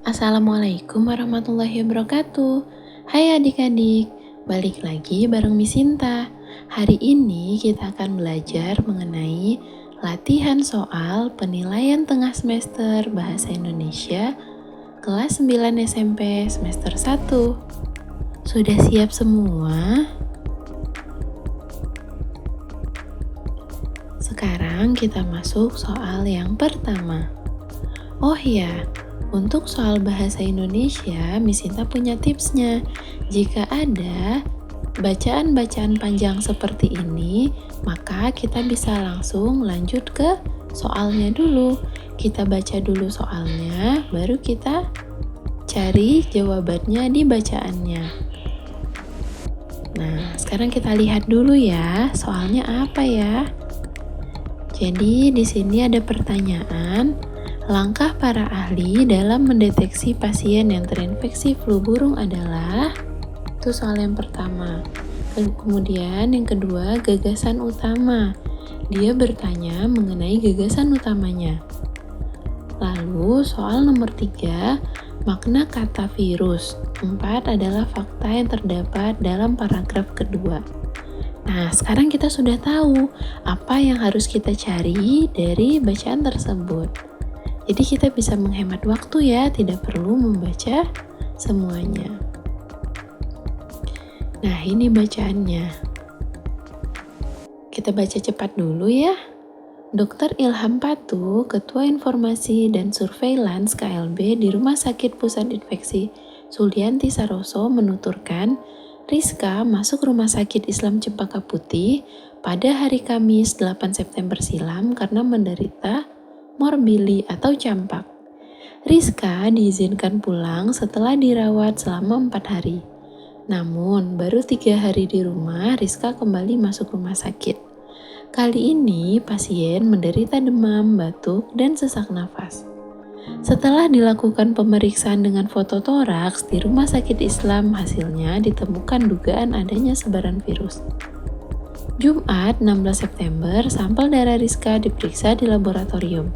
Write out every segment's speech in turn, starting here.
Assalamualaikum warahmatullahi wabarakatuh. Hai adik-adik, balik lagi bareng Miss Sinta. Hari ini kita akan belajar mengenai latihan soal penilaian tengah semester Bahasa Indonesia kelas 9 SMP semester 1. Sudah siap semua? Sekarang kita masuk soal yang pertama. Oh ya, untuk soal bahasa Indonesia, Miss Sinta punya tipsnya. Jika ada bacaan-bacaan panjang seperti ini, maka kita bisa langsung lanjut ke soalnya dulu. Kita baca dulu soalnya, baru kita cari jawabannya di bacaannya. Nah, sekarang kita lihat dulu ya, soalnya apa ya? Jadi di sini ada pertanyaan, langkah para ahli dalam mendeteksi pasien yang terinfeksi flu burung adalah, itu soal yang pertama. Kemudian yang kedua, gagasan utama. Dia bertanya mengenai gagasan utamanya. Lalu soal nomor 3, makna kata virus. 4 adalah fakta yang terdapat dalam paragraf kedua. Nah, sekarang kita sudah tahu apa yang harus kita cari dari bacaan tersebut. Jadi kita bisa menghemat waktu ya, tidak perlu membaca semuanya. Nah, ini bacaannya. Kita baca cepat dulu ya. Dr. Ilham Patu, Ketua Informasi dan Surveillance KLB di Rumah Sakit Pusat Infeksi Sulianti Saroso menuturkan, Rizka masuk Rumah Sakit Islam Cempaka Putih pada hari Kamis 8 September silam karena menderita morbili atau campak. Rizka diizinkan pulang setelah dirawat selama 4 hari. Namun, baru 3 hari di rumah, Rizka kembali masuk rumah sakit. Kali ini, pasien menderita demam, batuk, dan sesak nafas. Setelah dilakukan pemeriksaan dengan fototoraks di Rumah Sakit Islam, hasilnya ditemukan dugaan adanya sebaran virus. Jumat 16 September, sampel darah Rizka diperiksa di laboratorium.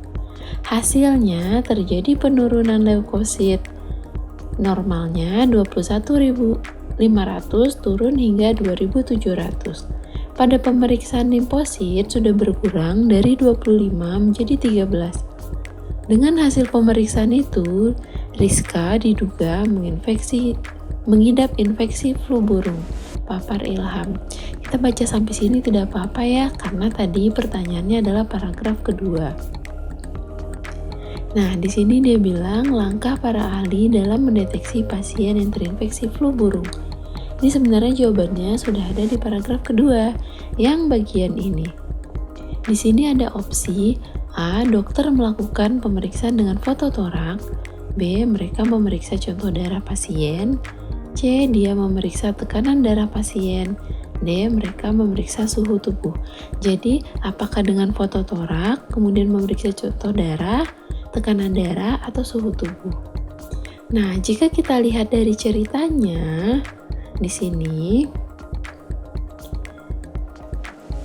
Hasilnya terjadi penurunan leukosit. Normalnya 21.500 turun hingga 2.700. Pada pemeriksaan limfosit sudah berkurang dari 25 menjadi 13. Dengan hasil pemeriksaan itu, Rizka diduga mengidap infeksi flu burung, papar Ilham. Kita baca sampai sini tidak apa-apa ya, karena tadi pertanyaannya adalah paragraf kedua. Nah, di sini dia bilang langkah para ahli dalam mendeteksi pasien yang terinfeksi flu burung. Ini sebenarnya jawabannya sudah ada di paragraf kedua, yang bagian ini. Di sini ada opsi A. Dokter melakukan pemeriksaan dengan fototoraks. B. Mereka memeriksa contoh darah pasien. C. Dia memeriksa tekanan darah pasien. D. Mereka memeriksa suhu tubuh. Jadi, apakah dengan fototoraks, kemudian memeriksa contoh darah, tekanan darah, atau suhu tubuh? Nah, jika kita lihat dari ceritanya, di sini,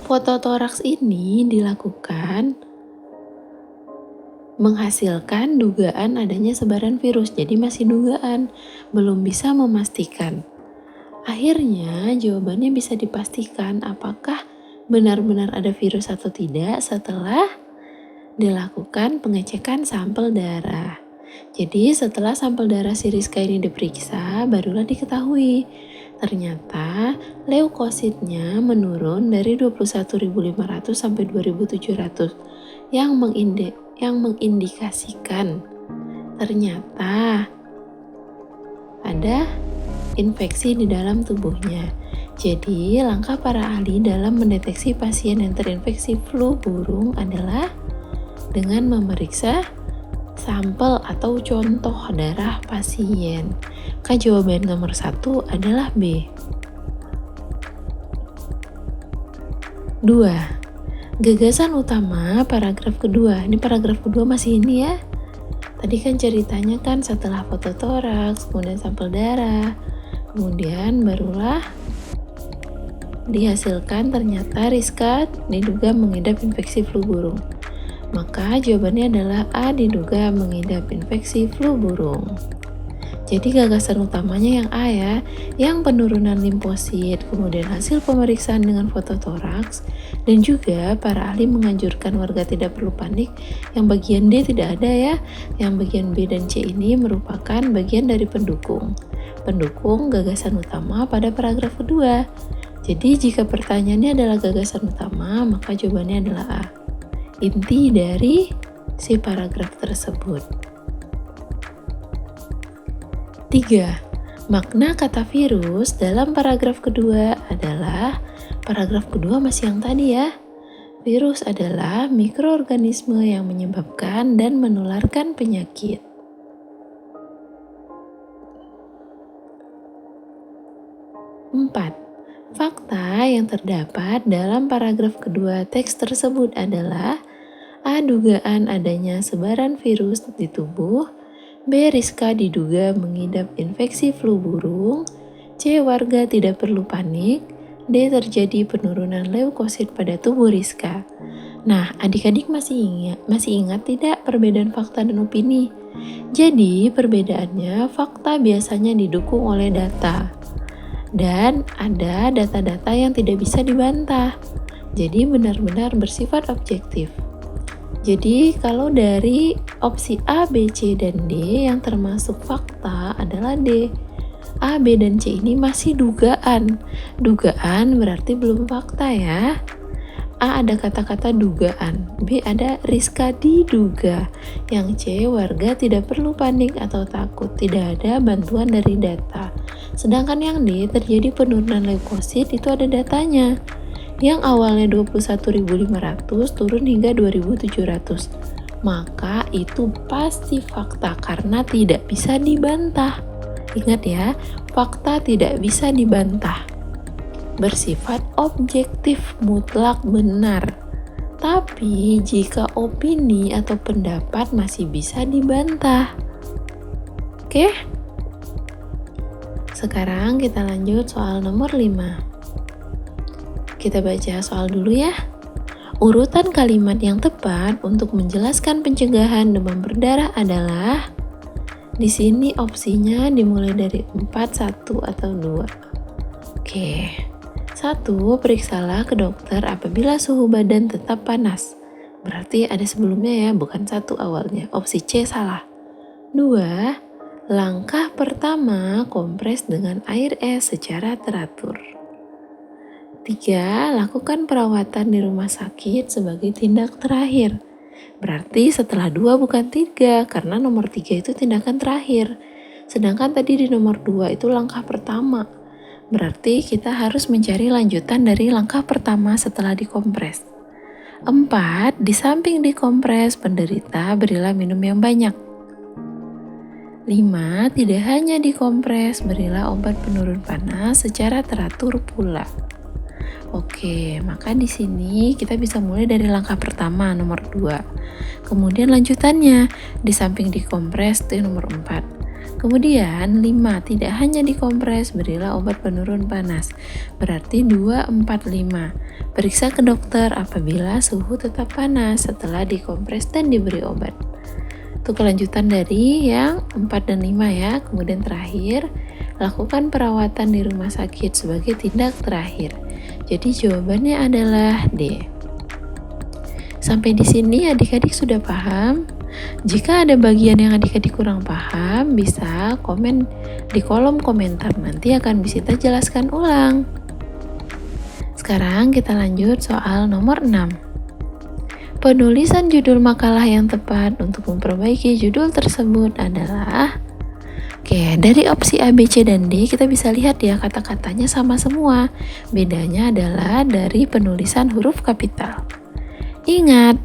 fototoraks ini dilakukan menghasilkan dugaan adanya sebaran virus, jadi masih dugaan, belum bisa memastikan. Akhirnya jawabannya bisa dipastikan apakah benar-benar ada virus atau tidak setelah dilakukan pengecekan sampel darah. Jadi setelah sampel darah si Rizka ini diperiksa, barulah diketahui ternyata leukositnya menurun dari 21.500 sampai 2.700 yang mengindikasikan ternyata ada infeksi di dalam tubuhnya. Jadi, langkah para ahli dalam mendeteksi pasien yang terinfeksi flu burung adalah dengan memeriksa sampel atau contoh darah pasien. Maka jawaban nomor 1 adalah B. 2. Gagasan utama paragraf kedua. Ini paragraf kedua masih ini ya. Tadi kan ceritanya kan setelah fototoraks, kemudian sampel darah, kemudian barulah dihasilkan ternyata Rizka diduga mengidap infeksi flu burung. Maka jawabannya adalah A, diduga mengidap infeksi flu burung. Jadi gagasan utamanya yang A ya, yang penurunan limfosit, kemudian hasil pemeriksaan dengan fototoraks, dan juga para ahli menganjurkan warga tidak perlu panik. Yang bagian D tidak ada ya, yang bagian B dan C ini merupakan bagian dari pendukung gagasan utama pada paragraf kedua. Jadi jika pertanyaannya adalah gagasan utama, maka jawabannya adalah A. Inti dari si paragraf tersebut. 3. Makna kata virus dalam paragraf kedua adalah, paragraf kedua masih yang tadi ya. Virus adalah mikroorganisme yang menyebabkan dan menularkan penyakit. 4. Fakta yang terdapat dalam paragraf kedua teks tersebut adalah A. Dugaan adanya sebaran virus di tubuh, B. Rizka diduga mengidap infeksi flu burung, C. Warga tidak perlu panik, D. Terjadi penurunan leukosit pada tubuh Rizka. Nah, adik-adik masih ingat tidak perbedaan fakta dan opini? Jadi, perbedaannya fakta biasanya didukung oleh data. Dan ada data-data yang tidak bisa dibantah. Jadi benar-benar bersifat objektif. Jadi kalau dari opsi A, B, C, dan D yang termasuk fakta adalah D. A, B, dan C ini masih dugaan. Dugaan berarti belum fakta ya. A ada kata-kata dugaan, B ada Rizka diduga, yang C warga tidak perlu panik atau takut, tidak ada bantuan dari data. Sedangkan yang D terjadi penurunan leukosit itu ada datanya, yang awalnya 21.500 turun hingga 2.700. Maka itu pasti fakta karena tidak bisa dibantah. Ingat ya, fakta tidak bisa dibantah. Bersifat objektif mutlak benar. Tapi jika opini atau pendapat masih bisa dibantah. Oke? Sekarang kita lanjut soal nomor 5. Kita baca soal dulu ya. Urutan kalimat yang tepat untuk menjelaskan pencegahan demam berdarah adalah, di sini opsinya dimulai dari 4, 1, atau 2. Oke. 1. Periksalah ke dokter apabila suhu badan tetap panas. Berarti ada sebelumnya ya, bukan 1 awalnya. Opsi C salah. 2. Langkah pertama, kompres dengan air es secara teratur. 3. Lakukan perawatan di rumah sakit sebagai tindak terakhir. Berarti setelah 2 bukan 3, karena nomor 3 itu tindakan terakhir. Sedangkan tadi di nomor 2 itu langkah pertama. Berarti kita harus mencari lanjutan dari langkah pertama setelah dikompres. 4. Di samping dikompres, penderita berilah minum yang banyak. 5. Tidak hanya dikompres, berilah obat penurun panas secara teratur pula. Oke, maka di sini kita bisa mulai dari langkah pertama nomor 2. Kemudian lanjutannya, di samping dikompres itu nomor 4. Kemudian 5. Tidak hanya dikompres, berilah obat penurun panas. Berarti 2, 4, 5. Periksa ke dokter apabila suhu tetap panas setelah dikompres dan diberi obat. Itu kelanjutan dari yang 4 dan 5 ya. Kemudian terakhir, lakukan perawatan di rumah sakit sebagai tindak terakhir. Jadi jawabannya adalah D. Sampai di sini adik-adik sudah paham? Jika ada bagian yang adik-adik kurang paham, bisa komen di kolom komentar. Nanti akan bisa kita jelaskan ulang. Sekarang kita lanjut soal nomor 6. Penulisan judul makalah yang tepat untuk memperbaiki judul tersebut adalah, oke, dari opsi A, B, C, dan D kita bisa lihat ya kata-katanya sama semua. Bedanya adalah dari penulisan huruf kapital. Ingat,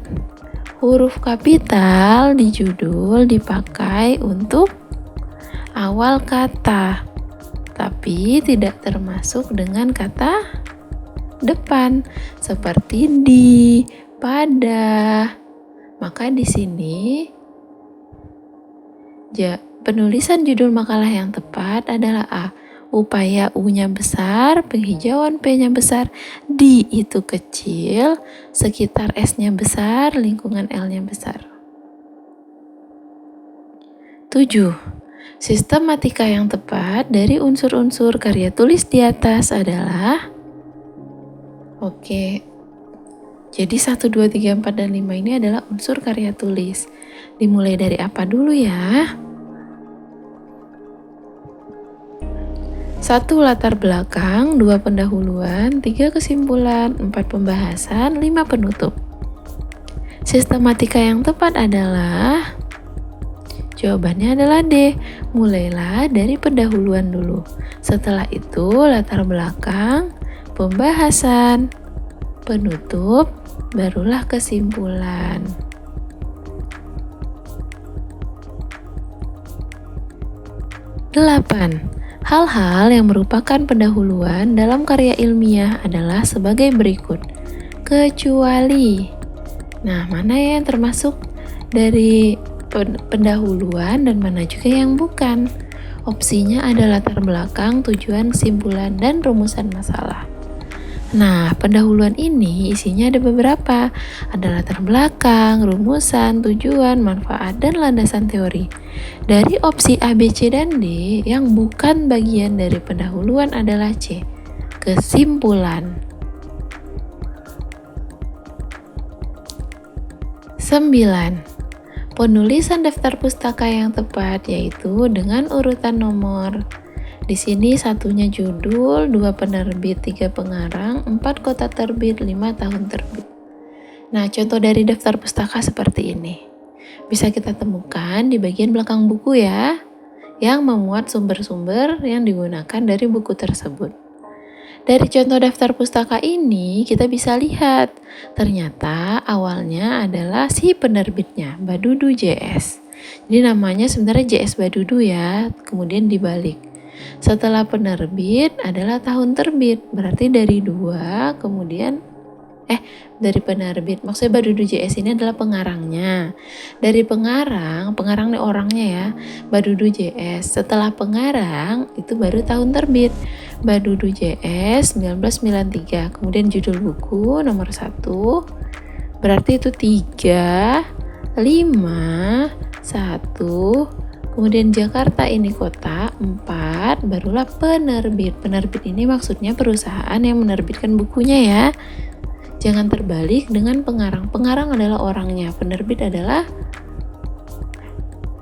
huruf kapital di judul dipakai untuk awal kata, tapi tidak termasuk dengan kata depan, seperti di, pada. Maka di sini penulisan judul makalah yang tepat adalah A. upaya U-nya besar, penghijauan P-nya besar, D itu kecil, sekitar S-nya besar, lingkungan L-nya besar. 7. Sistematika yang tepat dari unsur-unsur karya tulis di atas adalah jadi 1, 2, 3, 4, dan 5 ini adalah unsur karya tulis. Dimulai dari apa dulu ya? 1. Latar belakang, 2. Pendahuluan, 3. Kesimpulan, 4. Pembahasan, 5. Penutup. Sistematika yang tepat adalah jawabannya adalah D. Mulailah dari pendahuluan dulu. Setelah itu latar belakang, pembahasan, penutup, barulah kesimpulan. 8. Hal-hal yang merupakan pendahuluan dalam karya ilmiah adalah sebagai berikut. Kecuali. Nah, mana yang termasuk dari pendahuluan dan mana juga yang bukan? Opsinya ada latar belakang, tujuan, kesimpulan, dan rumusan masalah. Nah, pendahuluan ini isinya ada beberapa. Ada latar belakang, rumusan, tujuan, manfaat, dan landasan teori. Dari opsi A, B, C, dan D, yang bukan bagian dari pendahuluan adalah C, kesimpulan. 9. Penulisan daftar pustaka yang tepat yaitu dengan urutan nomor. Di sini 1-nya judul, 2 penerbit, 3 pengarang, 4 kota terbit, 5 tahun terbit. Nah, contoh dari daftar pustaka seperti ini. Bisa kita temukan di bagian belakang buku ya, yang memuat sumber-sumber yang digunakan dari buku tersebut. Dari contoh daftar pustaka ini, kita bisa lihat, ternyata awalnya adalah si penerbitnya, Badudu JS. Jadi namanya sebenarnya JS Badudu ya, kemudian dibalik. Setelah penerbit adalah tahun terbit, berarti dari 2, kemudian dari penerbit, maksudnya Badudu JS ini adalah pengarangnya. Dari pengarang nih orangnya ya, Badudu JS. Setelah pengarang, itu baru tahun terbit. Badudu JS 1993, kemudian judul buku nomor 1, berarti itu 3, 5, 1, kemudian Jakarta ini kota, 4, barulah penerbit. Penerbit ini maksudnya perusahaan yang menerbitkan bukunya ya. Jangan terbalik dengan pengarang. Pengarang adalah orangnya, penerbit adalah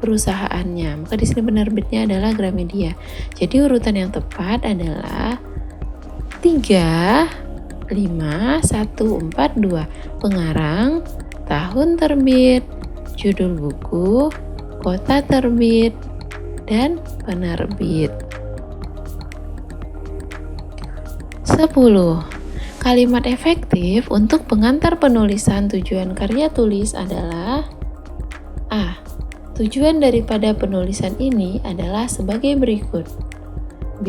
perusahaannya. Maka di sini penerbitnya adalah Gramedia. Jadi urutan yang tepat adalah 3, 5, 1, 4, 2. Pengarang, tahun terbit, judul buku, kota terbit, dan penerbit. 10. Kalimat efektif untuk pengantar penulisan tujuan karya tulis adalah A. Tujuan daripada penulisan ini adalah sebagai berikut. B.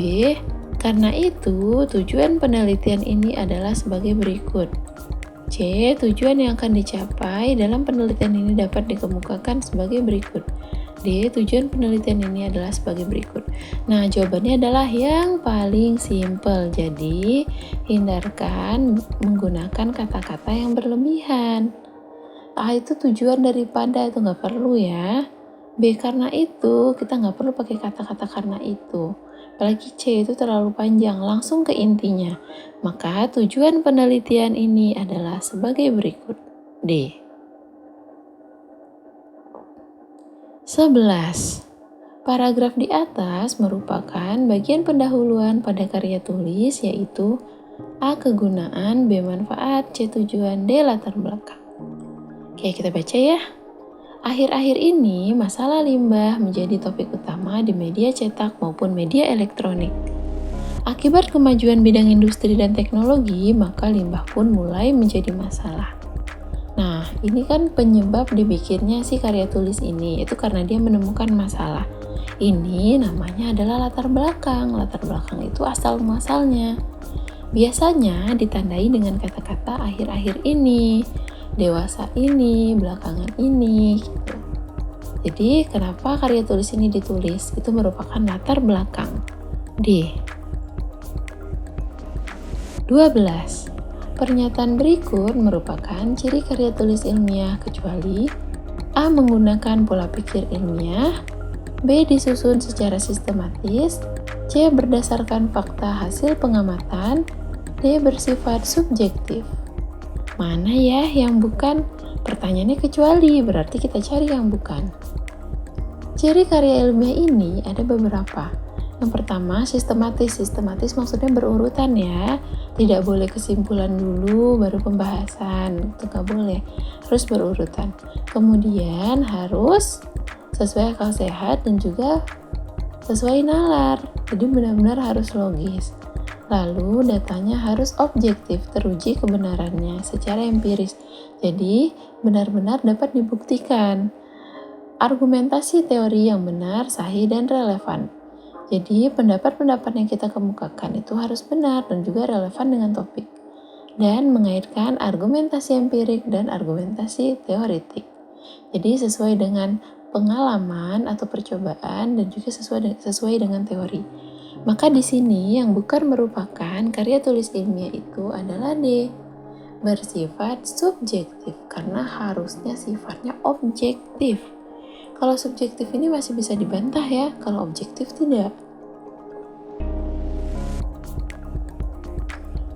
Karena itu, tujuan penelitian ini adalah sebagai berikut. C. Tujuan yang akan dicapai dalam penelitian ini dapat dikemukakan sebagai berikut. D. Tujuan penelitian ini adalah sebagai berikut. Nah, jawabannya adalah yang paling simpel. Jadi, hindarkan menggunakan kata-kata yang berlebihan. A itu tujuan daripada, itu nggak perlu ya. B karena itu, kita nggak perlu pakai kata-kata karena itu. Apalagi C itu terlalu panjang, langsung ke intinya. Maka tujuan penelitian ini adalah sebagai berikut. D. 11. Paragraf di atas merupakan bagian pendahuluan pada karya tulis yaitu A. Kegunaan, B. Manfaat, C. Tujuan, D. Latar belakang. Oke, kita baca ya. Akhir-akhir ini, masalah limbah menjadi topik utama di media cetak maupun media elektronik. Akibat kemajuan bidang industri dan teknologi, maka limbah pun mulai menjadi masalah. Nah, ini kan penyebab dibikinnya si karya tulis ini, itu karena dia menemukan masalah. Ini namanya adalah latar belakang. Latar belakang itu asal-muasalnya. Biasanya ditandai dengan kata-kata akhir-akhir ini, dewasa ini, belakangan ini, gitu. Jadi, kenapa karya tulis ini ditulis? Itu merupakan latar belakang. D. 12. Pernyataan berikut merupakan ciri karya tulis ilmiah kecuali A. Menggunakan pola pikir ilmiah, B. Disusun secara sistematis, C. Berdasarkan fakta hasil pengamatan, D. Bersifat subjektif. Mana ya yang bukan? Pertanyaannya kecuali, berarti kita cari yang bukan. Ciri karya ilmiah ini ada beberapa. Yang pertama, sistematis. Sistematis maksudnya berurutan ya. Tidak boleh kesimpulan dulu, baru pembahasan. Itu nggak boleh. Harus berurutan. Kemudian harus sesuai akal sehat dan juga sesuai nalar. Jadi benar-benar harus logis. Lalu datanya harus objektif, teruji kebenarannya secara empiris. Jadi benar-benar dapat dibuktikan. Argumentasi teori yang benar, sahih, dan relevan. Jadi, pendapat-pendapat yang kita kemukakan itu harus benar dan juga relevan dengan topik. Dan mengaitkan argumentasi empirik dan argumentasi teoritik. Jadi, sesuai dengan pengalaman atau percobaan dan juga sesuai dengan teori. Maka di sini yang bukan merupakan karya tulis ilmiah itu adalah D. Bersifat subjektif karena harusnya sifatnya objektif. Kalau subjektif ini masih bisa dibantah ya, kalau objektif tidak.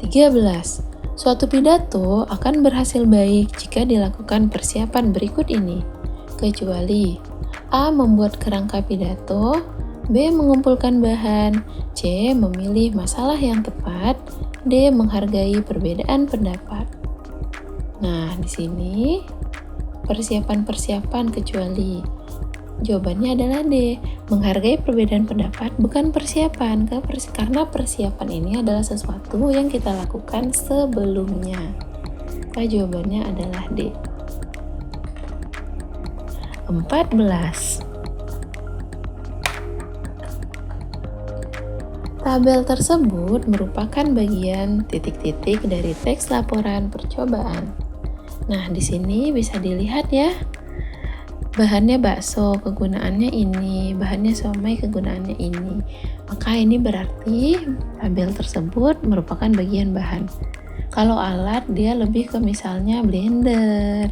13. Suatu pidato akan berhasil baik jika dilakukan persiapan berikut ini, kecuali A. Membuat kerangka pidato, B. Mengumpulkan bahan, C. Memilih masalah yang tepat, D. Menghargai perbedaan pendapat. Nah, di sini persiapan kecuali. Jawabannya adalah D. Menghargai perbedaan pendapat bukan persiapan, karena persiapan ini adalah sesuatu yang kita lakukan sebelumnya. Maka jawabannya adalah D. 14. Tabel tersebut merupakan bagian titik-titik dari teks laporan percobaan. Nah, di sini bisa dilihat ya. Bahannya bakso, kegunaannya ini, bahannya somai, kegunaannya ini. Maka ini berarti tabel tersebut merupakan bagian bahan. Kalau alat, dia lebih ke misalnya blender,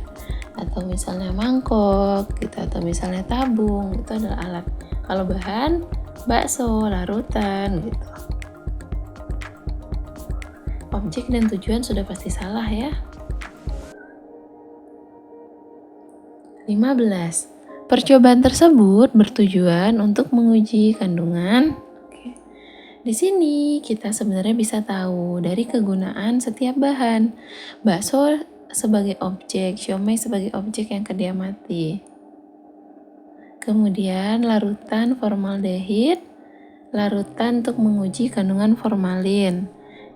atau misalnya mangkok, gitu, atau misalnya tabung, itu adalah alat. Kalau bahan, bakso, larutan, gitu. Objek dan tujuan sudah pasti salah ya. 15. Percobaan tersebut bertujuan untuk menguji kandungan. Di sini kita sebenarnya bisa tahu dari kegunaan setiap bahan. Bakso sebagai objek, siomay sebagai objek yang kediamati. Kemudian larutan formaldehid, larutan untuk menguji kandungan formalin.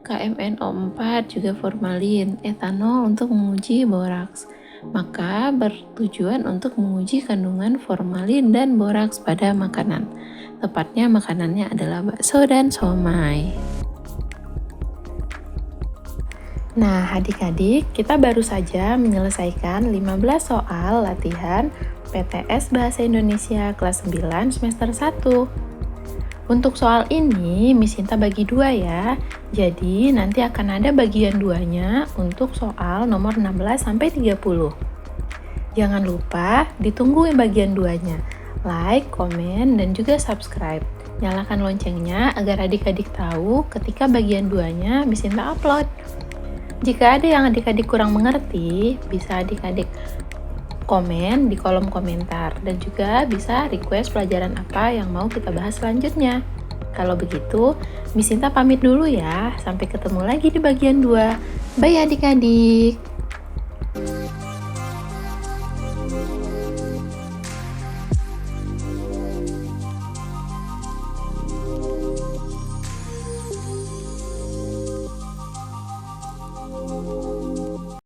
KMNO4 juga formalin, etanol untuk menguji boraks. Maka bertujuan untuk menguji kandungan formalin dan boraks pada makanan. Tepatnya makanannya adalah bakso dan somai. Nah, adik-adik, kita baru saja menyelesaikan 15 soal latihan PTS Bahasa Indonesia kelas 9 semester 1. Untuk soal ini, Miss Sinta bagi 2 ya. Jadi, nanti akan ada bagian 2-nya untuk soal nomor 16 sampai 30. Jangan lupa ditunggu bagian 2-nya. Like, komen, dan juga subscribe. Nyalakan loncengnya agar adik-adik tahu ketika bagian 2-nya Miss Sinta upload. Jika ada yang adik-adik kurang mengerti, bisa adik-adik komen di kolom komentar dan juga bisa request pelajaran apa yang mau kita bahas selanjutnya. Kalau begitu, Miss Sinta pamit dulu ya. Sampai ketemu lagi di bagian 2. Bye adik-adik.